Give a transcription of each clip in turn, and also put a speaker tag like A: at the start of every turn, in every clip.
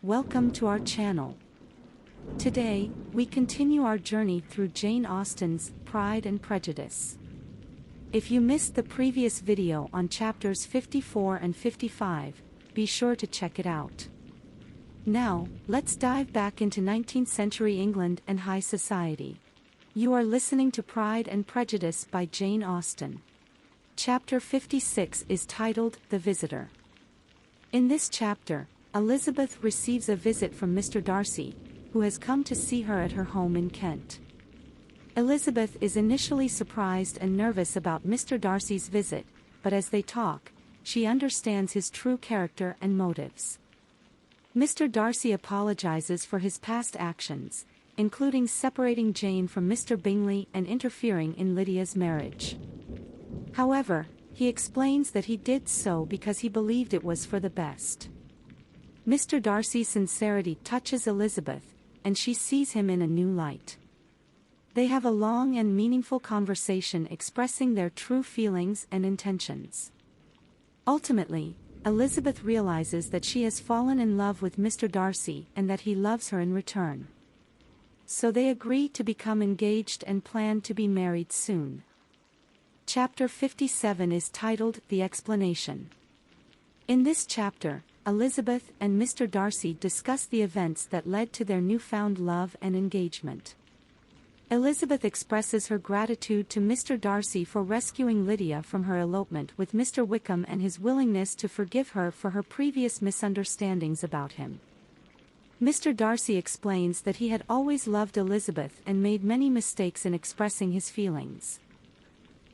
A: Welcome to our channel. Today, we continue our journey through Jane Austen's Pride and Prejudice. If you missed the previous video on chapters 54 and 55, be sure to check it out. Now, let's dive back into 19th century England and high society. You are listening to Pride and Prejudice by Jane Austen. Chapter 56 is titled The Visitor. In this chapter, Elizabeth receives a visit from Mr. Darcy, who has come to see her at her home in Kent. Elizabeth is initially surprised and nervous about Mr. Darcy's visit, but as they talk, she understands his true character and motives. Mr. Darcy apologizes for his past actions, including separating Jane from Mr. Bingley and interfering in Lydia's marriage. However, he explains that he did so because he believed it was for the best. Mr. Darcy's sincerity touches Elizabeth, and she sees him in a new light. They have a long and meaningful conversation expressing their true feelings and intentions. Ultimately, Elizabeth realizes that she has fallen in love with Mr. Darcy and that he loves her in return. So they agree to become engaged and plan to be married soon. Chapter 57 is titled The Explanation. In this chapter, Elizabeth and Mr. Darcy discuss the events that led to their newfound love and engagement. Elizabeth expresses her gratitude to Mr. Darcy for rescuing Lydia from her elopement with Mr. Wickham and his willingness to forgive her for her previous misunderstandings about him. Mr. Darcy explains that he had always loved Elizabeth and made many mistakes in expressing his feelings.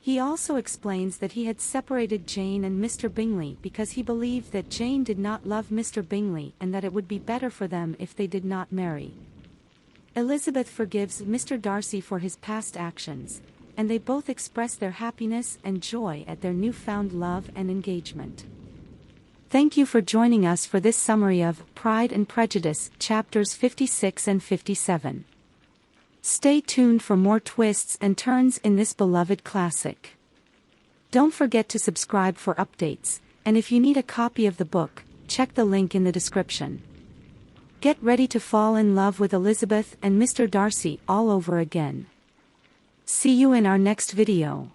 A: He also explains that he had separated Jane and Mr. Bingley because he believed that Jane did not love Mr. Bingley and that it would be better for them if they did not marry. Elizabeth forgives Mr. Darcy for his past actions, and they both express their happiness and joy at their newfound love and engagement. Thank you for joining us for this summary of Pride and Prejudice, chapters 56 and 57. Stay tuned for more twists and turns in this beloved classic. Don't forget to subscribe for updates, and if you need a copy of the book, check the link in the description. Get ready to fall in love with Elizabeth and Mr. Darcy all over again. See you in our next video.